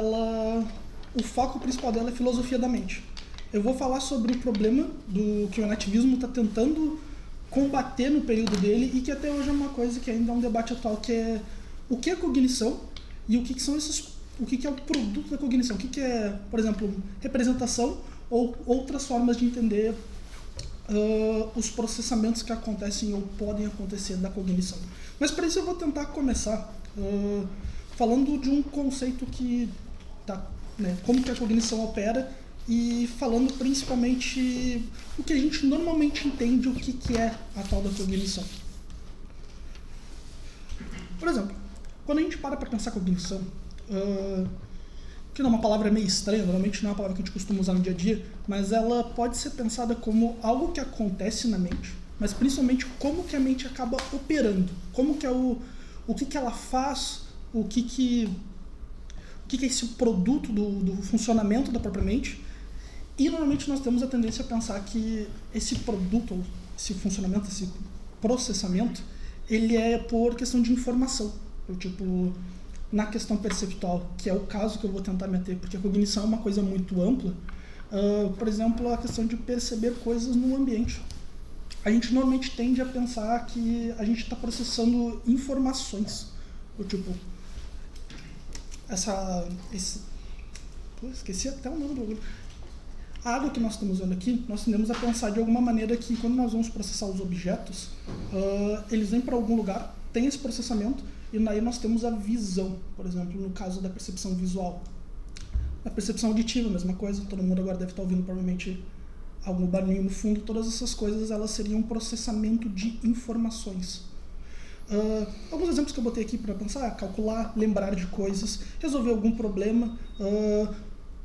o foco principal dela é filosofia da mente. Eu vou falar sobre o problema do que o nativismo está tentando combater no período dele e que até hoje é uma coisa que ainda é um debate atual, que é o que é cognição e o que são o que é o produto da cognição, o que é, por exemplo, representação ou outras formas de entender os processamentos que acontecem ou podem acontecer da cognição. Mas para isso eu vou tentar começar falando de um conceito que como que a cognição opera e falando principalmente o que a gente normalmente entende o que é a tal da cognição. Por exemplo, quando a gente para pensar cognição, que não é uma palavra meio estranha, normalmente não é uma palavra que a gente costuma usar no dia a dia, mas ela pode ser pensada como algo que acontece na mente, mas principalmente como que a mente acaba operando, como que é o que ela faz, o que é esse produto do funcionamento da própria mente. E normalmente nós temos a tendência a pensar que esse produto, esse funcionamento, esse processamento, ele é por questão de informação. Tipo, na questão perceptual, que é o caso que eu vou tentar meter, porque a cognição é uma coisa muito ampla. Por exemplo, a questão de perceber coisas no ambiente. A gente normalmente tende a pensar que a gente está processando informações. Tipo, esqueci até o nome do bagulho. A água que nós estamos usando aqui, nós tendemos a pensar de alguma maneira que quando nós vamos processar os objetos, eles vêm para algum lugar, tem esse processamento, e daí nós temos a visão, por exemplo, no caso da percepção visual. A percepção auditiva, a mesma coisa, todo mundo agora deve estar ouvindo provavelmente algum barulhinho no fundo, todas essas coisas elas seriam um processamento de informações. Alguns exemplos que eu botei aqui para pensar: calcular, lembrar de coisas, resolver algum problema,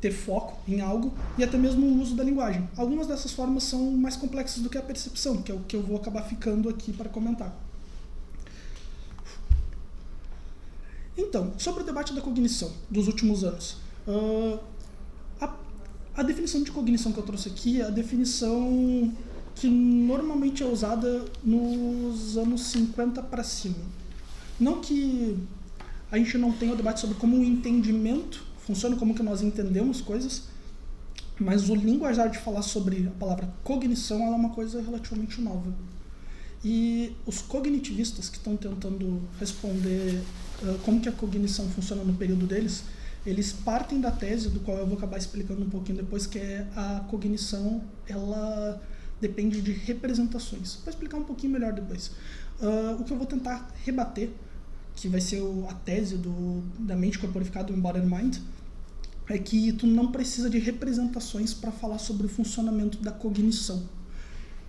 ter foco em algo e até mesmo o uso da linguagem. Algumas dessas formas são mais complexas do que a percepção, que é o que eu vou acabar ficando aqui para comentar. Então, sobre o debate da cognição dos últimos anos, a definição de cognição que eu trouxe aqui é a definição que normalmente é usada nos anos 50 para cima. Não que a gente não tenha o debate sobre como o entendimento funciona, como que nós entendemos coisas, mas o linguajar de falar sobre a palavra cognição ela é uma coisa relativamente nova. E os cognitivistas que estão tentando responder como que a cognição funciona no período deles, eles partem da tese, do qual eu vou acabar explicando um pouquinho depois, que é a cognição, ela depende de representações. Vou explicar um pouquinho melhor depois. O que eu vou tentar rebater, que vai ser a tese da mente corporificada, o Embodied Mind, é que tu não precisa de representações para falar sobre o funcionamento da cognição.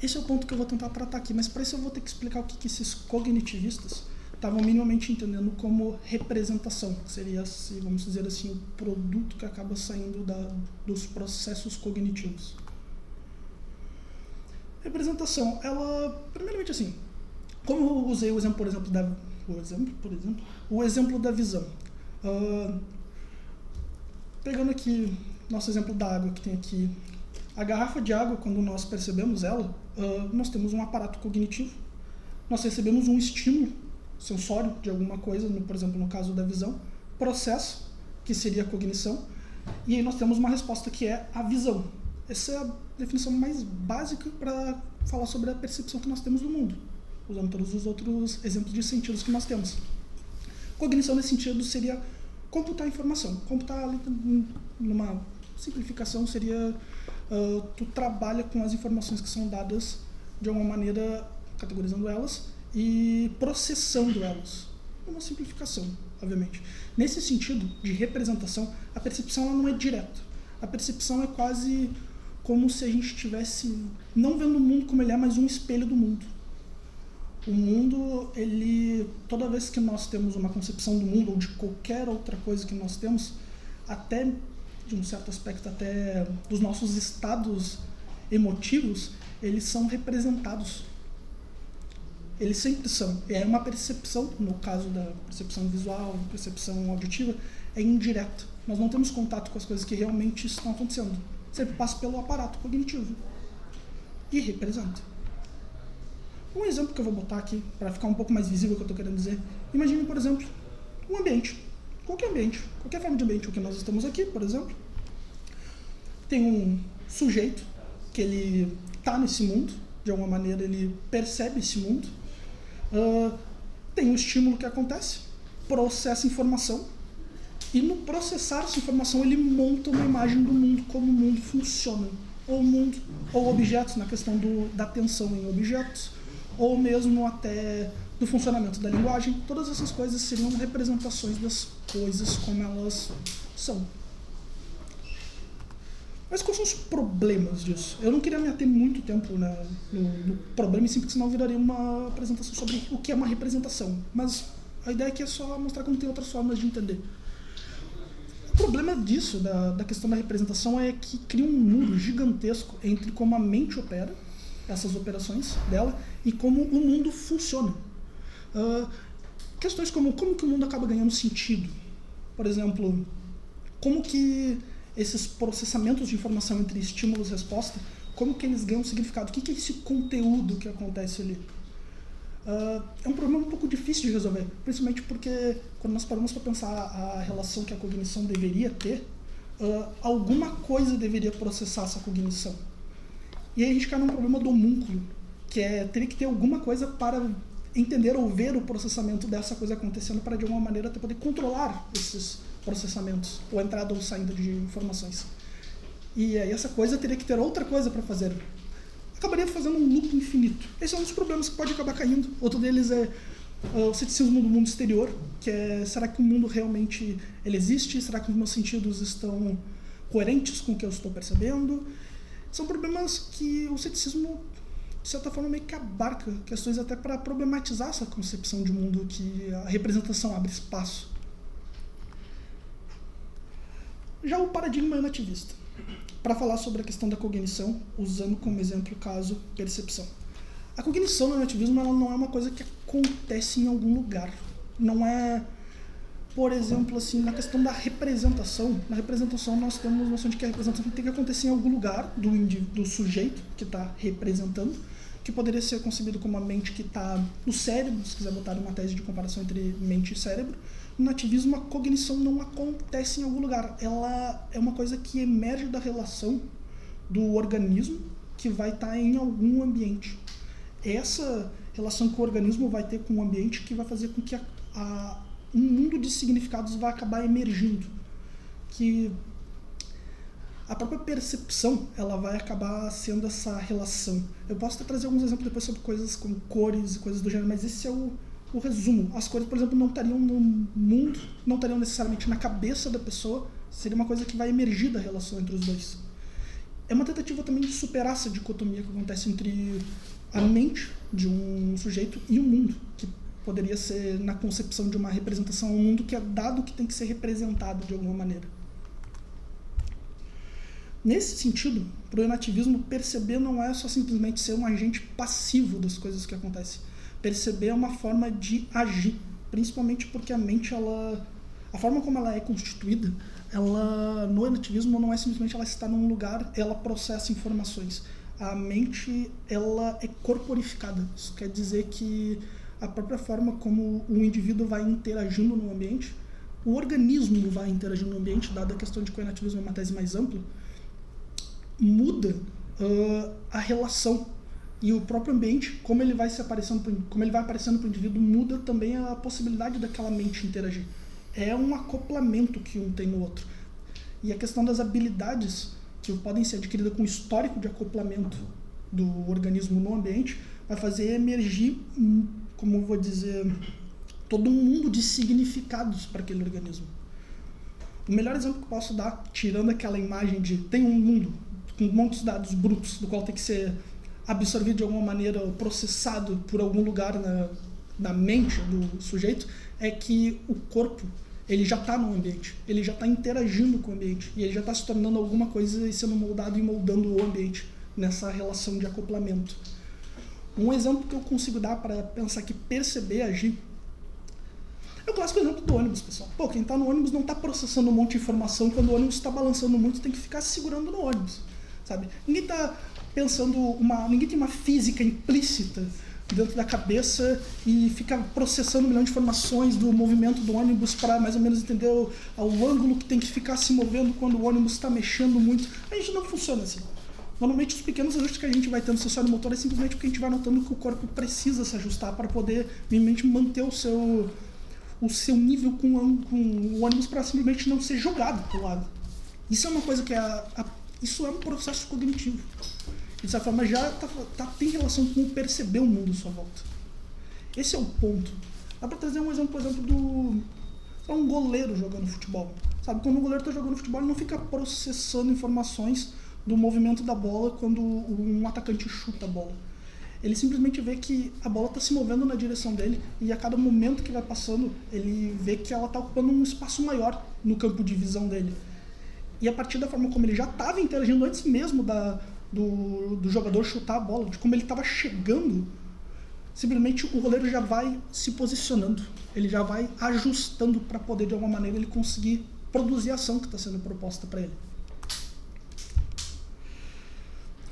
Esse é o ponto que eu vou tentar tratar aqui, mas para isso eu vou ter que explicar o que esses cognitivistas estavam minimamente entendendo como representação, que seria, vamos dizer assim, o produto que acaba saindo dos processos cognitivos. Representação, ela, primeiramente assim, como eu usei o exemplo, o exemplo da visão. Pegando aqui nosso exemplo da água que tem aqui, a garrafa de água, quando nós percebemos ela, nós temos um aparato cognitivo, nós recebemos um estímulo sensório de alguma coisa, por exemplo, no caso da visão, processo, que seria a cognição, e aí nós temos uma resposta que é a visão. Essa é a definição mais básica para falar sobre a percepção que nós temos do mundo, usando todos os outros exemplos de sentidos que nós temos. Cognição nesse sentido seria computar informação. Computar, numa simplificação, seria tu trabalha com as informações que são dadas de alguma maneira, categorizando elas e processando elas. Uma simplificação, obviamente. Nesse sentido de representação, a percepção ela não é direta. A percepção é quase como se a gente estivesse não vendo o mundo como ele é, mas um espelho do mundo. O mundo, toda vez que nós temos uma concepção do mundo ou de qualquer outra coisa que nós temos, até de um certo aspecto, até dos nossos estados emotivos, eles são representados. Eles sempre são. É uma percepção, no caso da percepção visual, percepção auditiva, é indireta. Nós não temos contato com as coisas que realmente estão acontecendo. Sempre passa pelo aparato cognitivo e representa. Um exemplo que eu vou botar aqui, para ficar um pouco mais visível o que eu estou querendo dizer, imagine, por exemplo, um ambiente. qualquer ambiente, qualquer forma de ambiente, o que nós estamos aqui, por exemplo, tem um sujeito que ele está nesse mundo, de alguma maneira ele percebe esse mundo, tem um estímulo que acontece, processa informação, e no processar essa informação ele monta uma imagem do mundo, como o mundo funciona, ou objetos, na questão da atenção em objetos, ou mesmo até do funcionamento da linguagem. Todas essas coisas seriam representações das coisas como elas são. Mas quais são os problemas disso? Eu não queria me ater muito tempo no problema, sim, porque senão viraria uma apresentação sobre o que é uma representação. Mas a ideia aqui é só mostrar como tem outras formas de entender. O problema disso, da questão da representação, é que cria um muro gigantesco entre como a mente opera, essas operações dela, e como o mundo funciona. Questões como que o mundo acaba ganhando sentido. Por exemplo, como que esses processamentos de informação entre estímulos e resposta, como que eles ganham significado? O que é esse conteúdo que acontece ali? É um problema um pouco difícil de resolver, principalmente porque quando nós paramos para pensar a relação que a cognição deveria ter, alguma coisa deveria processar essa cognição. E aí a gente cai num problema do homúnculo, que teria que ter alguma coisa para entender ou ver o processamento dessa coisa acontecendo para de alguma maneira até poder controlar esses processamentos, ou entrada ou saída de informações. E aí essa coisa teria que ter outra coisa para fazer. Acabaria fazendo um loop infinito. Esse é um dos problemas que pode acabar caindo. Outro deles é o ceticismo do mundo exterior, que é, será que o mundo realmente ele existe? Será que os meus sentidos estão coerentes com o que eu estou percebendo? São problemas que o ceticismo, de certa forma, meio que abarca questões até para problematizar essa concepção de mundo que a representação abre espaço. Já o paradigma nativista, para falar sobre a questão da cognição, usando como exemplo o caso percepção. A cognição no nativismo ela não é uma coisa que acontece em algum lugar. Não é, por exemplo, assim, na questão da representação. Na representação nós temos a noção de que a representação tem que acontecer em algum lugar do sujeito que está representando, que poderia ser concebido como a mente que está no cérebro, se quiser botar uma tese de comparação entre mente e cérebro. No nativismo, a cognição não acontece em algum lugar. Ela é uma coisa que emerge da relação do organismo que vai estar em algum ambiente. Essa relação que o organismo vai ter com o ambiente que vai fazer com que um mundo de significados vai acabar emergindo. Que a própria percepção ela vai acabar sendo essa relação. Eu posso até trazer alguns exemplos depois sobre coisas como cores e coisas do gênero, mas esse é o resumo. As cores, por exemplo, não estariam no mundo, não estariam necessariamente na cabeça da pessoa, seria uma coisa que vai emergir da relação entre os dois. É uma tentativa também de superar essa dicotomia que acontece entre a mente de um sujeito e o mundo, que poderia ser, na concepção de uma representação, um mundo que é dado que tem que ser representado de alguma maneira. Nesse sentido, para o nativismo, perceber não é só simplesmente ser um agente passivo das coisas que acontecem. Perceber é uma forma de agir, principalmente porque a mente, a forma como ela é constituída, no nativismo não é simplesmente ela estar num lugar, ela processa informações. A mente ela é corporificada. Isso quer dizer que a própria forma como o indivíduo vai interagindo no ambiente, o organismo vai interagindo no ambiente, dada a questão de que o nativismo é uma tese mais ampla, muda a relação. E o próprio ambiente, como ele vai aparecendo para o indivíduo, muda também a possibilidade daquela mente interagir. É um acoplamento que um tem no outro. E a questão das habilidades que podem ser adquiridas com o histórico de acoplamento do organismo no ambiente, vai fazer emergir, como eu vou dizer, todo um mundo de significados para aquele organismo. O melhor exemplo que eu posso dar, tirando aquela imagem de tem um mundo com muitos dados brutos, do qual tem que ser absorvido de alguma maneira, processado por algum lugar na mente do sujeito, é que o corpo ele já está no ambiente, ele já está interagindo com o ambiente, e ele já está se tornando alguma coisa e sendo moldado e moldando o ambiente nessa relação de acoplamento. Um exemplo que eu consigo dar para pensar que perceber, agir, é o clássico exemplo do ônibus, pessoal. Pô, quem está no ônibus não está processando um monte de informação, quando o ônibus está balançando muito, tem que ficar segurando no ônibus, sabe? Ninguém está pensando, ninguém tem uma física implícita dentro da cabeça e fica processando um milhão de informações do movimento do ônibus para mais ou menos entender o ângulo que tem que ficar se movendo quando o ônibus está mexendo muito. A gente não funciona assim. Normalmente os pequenos ajustes que a gente vai tendo no sensório motor é simplesmente porque a gente vai notando que o corpo precisa se ajustar para poder minimamente manter o seu nível com o ônibus para simplesmente não ser jogado para o lado. Isso é uma coisa que isso é um processo cognitivo. De certa forma já tem relação com perceber o mundo à sua volta. Esse é o ponto. Dá para trazer um exemplo, por exemplo, um goleiro jogando futebol. Sabe, quando um goleiro está jogando futebol, ele não fica processando informações do movimento da bola quando um atacante chuta a bola. Ele simplesmente vê que a bola está se movendo na direção dele e a cada momento que vai passando, ele vê que ela está ocupando um espaço maior no campo de visão dele. E a partir da forma como ele já estava interagindo antes mesmo do jogador chutar a bola, de como ele estava chegando, simplesmente o goleiro já vai se posicionando, ele já vai ajustando para poder de alguma maneira ele conseguir produzir a ação que está sendo proposta para ele.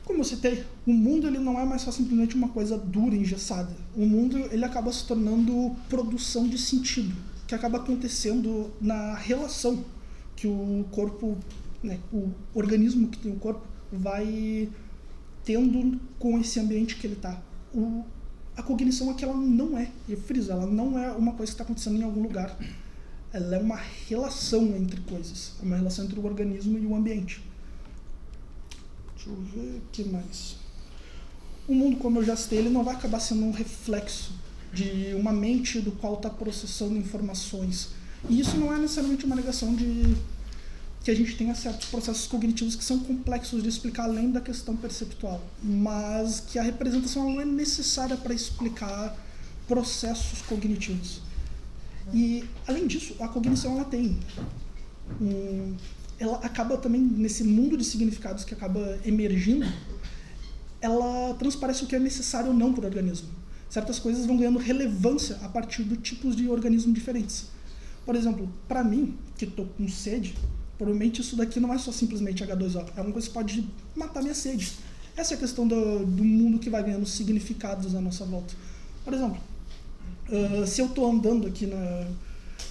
Como eu citei, o mundo ele não é mais só simplesmente uma coisa dura, engessada. O mundo ele acaba se tornando produção de sentido, que acaba acontecendo na relação que o corpo, o organismo que tem o corpo, vai tendo com esse ambiente que ele está. A cognição aqui ela não é, e friso, ela não é uma coisa que está acontecendo em algum lugar. Ela é uma relação entre coisas, é uma relação entre o organismo e o ambiente. Deixa eu ver o que mais. O mundo, como eu já citei, ele não vai acabar sendo um reflexo de uma mente do qual está processando informações. E isso não é necessariamente uma negação de que a gente tenha certos processos cognitivos que são complexos de explicar além da questão perceptual, mas que a representação não é necessária para explicar processos cognitivos. E, além disso, a cognição ela tem ela acaba também, nesse mundo de significados que acaba emergindo, ela transparece o que é necessário ou não para o organismo. Certas coisas vão ganhando relevância a partir de tipos de organismos diferentes. Por exemplo, para mim, que estou com sede, provavelmente isso daqui não é só simplesmente H2O, é uma coisa que pode matar minha sede. Essa é a questão do mundo que vai ganhando significados à nossa volta. Por exemplo, se eu estou andando aqui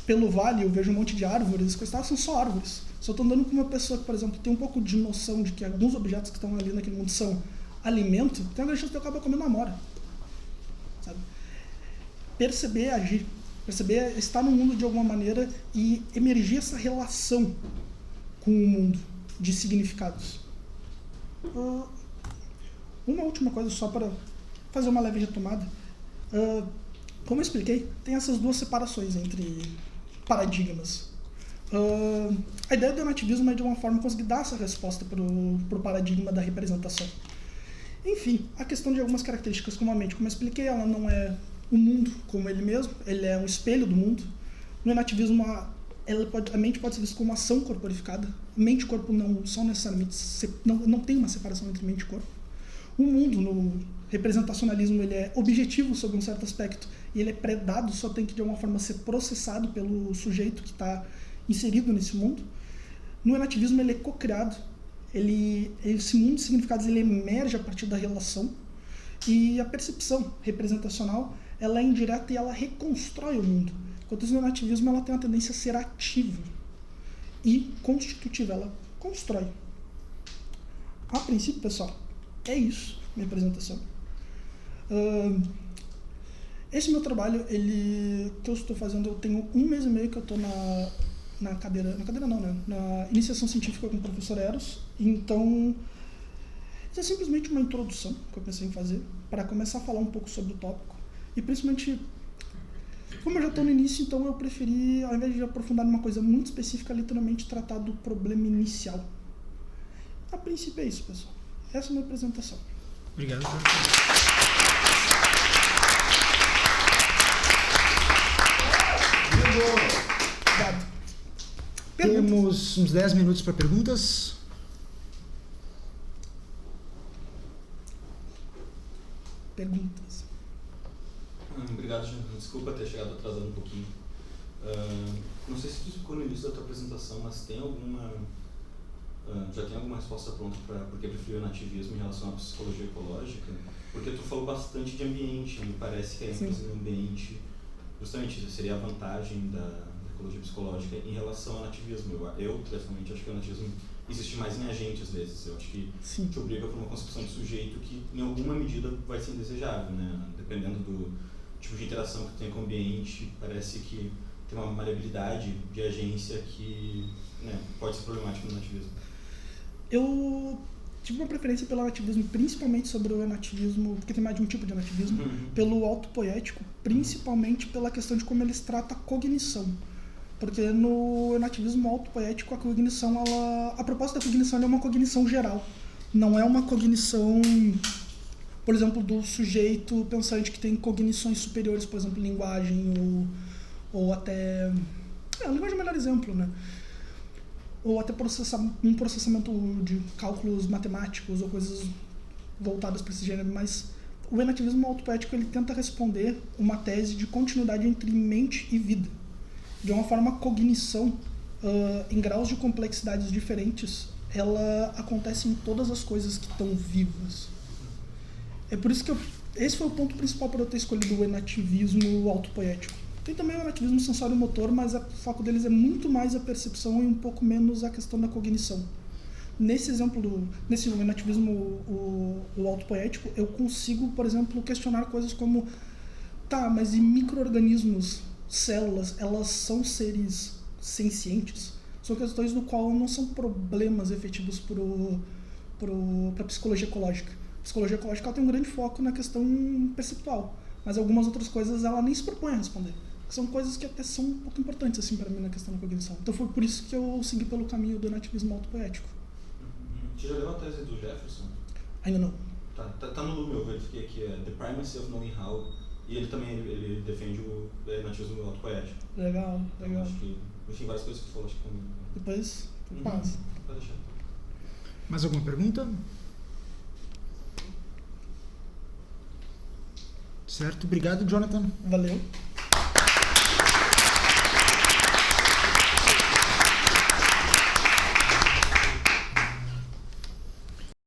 pelo vale, eu vejo um monte de árvores, coisas são só árvores. Se eu estou andando com uma pessoa que, por exemplo, tem um pouco de noção de que alguns objetos que estão ali naquele mundo são alimento, tem uma grande chance de eu acabar comendo amora. Sabe? Perceber é agir. Perceber é estar no mundo de alguma maneira e emergir essa relação com o mundo de significados. Uma última coisa só para fazer uma leve retomada. Como eu expliquei, tem essas duas separações entre paradigmas. A ideia do nativismo é de uma forma conseguir dar essa resposta para o paradigma da representação. Enfim, a questão de algumas características como a mente, como eu expliquei, ela não é o mundo como ele mesmo, ele é um espelho do mundo. No nativismo, a mente pode ser vista como uma ação corporificada. Mente e corpo não são necessariamente, não tem uma separação entre mente e corpo. O mundo, no representacionalismo, ele é objetivo sobre um certo aspecto e ele é predado, só tem que de alguma forma ser processado pelo sujeito que está inserido nesse mundo. No nativismo ele é co-criado, esse mundo de significados ele emerge a partir da relação, e a percepção representacional ela é indireta e ela reconstrói o mundo. Enquanto isso, no nativismo ela tem uma tendência a ser ativa e constitutiva, ela constrói. A princípio, pessoal, é isso, minha apresentação. Esse meu trabalho, que eu estou fazendo, eu tenho 1 mês e meio que eu estou na iniciação científica com o professor Eros. Então, isso é simplesmente uma introdução que eu pensei em fazer para começar a falar um pouco sobre o tópico. E principalmente, como eu já estou no início, então eu preferi, ao invés de aprofundar numa coisa muito específica, literalmente tratar do problema inicial. A princípio é isso, pessoal. Essa é a minha apresentação. Obrigado. Obrigado. Temos uns 10 minutos para perguntas. Perguntas. Obrigado, Jean. Desculpa ter chegado atrasado um pouquinho. Não sei se tu ficou no início da tua apresentação, mas tem alguma já tem alguma resposta pronta para por que preferiu o nativismo em relação à psicologia ecológica? Porque tu falou bastante de ambiente, me parece que a ênfase no ambiente, justamente isso seria a vantagem da ecologia psicológica em relação ao nativismo. Eu pessoalmente, acho que o nativismo existe mais em a gente, às vezes. Eu acho que te obriga para uma concepção de sujeito que, em alguma medida, vai ser indesejável, né? Dependendo do tipo de interação que tem com o ambiente, parece que tem uma maleabilidade de agência que, né, pode ser problemática no nativismo. Eu tive uma preferência pelo nativismo, principalmente sobre o nativismo, porque tem mais de um tipo de nativismo, pelo autopoético, principalmente pela questão de como eles tratam a cognição. Porque no nativismo autopoético, a cognição, a proposta da cognição é uma cognição geral. Não é uma cognição, por exemplo, do sujeito pensante que tem cognições superiores, por exemplo, linguagem ou até... linguagem é o melhor exemplo, né? Ou até um processamento de cálculos matemáticos ou coisas voltadas para esse gênero, mas o enativismo autopoético ele tenta responder uma tese de continuidade entre mente e vida. De uma forma, a cognição, em graus de complexidades diferentes, ela acontece em todas as coisas que estão vivas. É por isso que esse foi o ponto principal para eu ter escolhido o enativismo autopoético. Tem também o enativismo sensório-motor, mas o foco deles é muito mais a percepção e um pouco menos a questão da cognição. Nesse exemplo, nesse enativismo o autopoético, eu consigo, por exemplo, questionar coisas como mas e micro-organismos, células, elas são seres sencientes? São questões do qual não são problemas efetivos para a psicologia ecológica. A psicologia ecológica ela tem um grande foco na questão perceptual, mas algumas outras coisas ela nem se propõe a responder. São coisas que até são um pouco importantes assim, para mim na questão da cognição. Então foi por isso que eu segui pelo caminho do nativismo autopoético. Você já leu a tese do Jefferson? Ainda não. Tá no Lume, eu verifiquei aqui, é The Primacy of Knowing How, e ele também ele defende o nativismo autopoético. Legal. Então, acho que, enfim, várias coisas que você falou, acho que comigo. Depois, passa. Pode deixar. Mais alguma pergunta? Certo, obrigado, Jonathan. Valeu.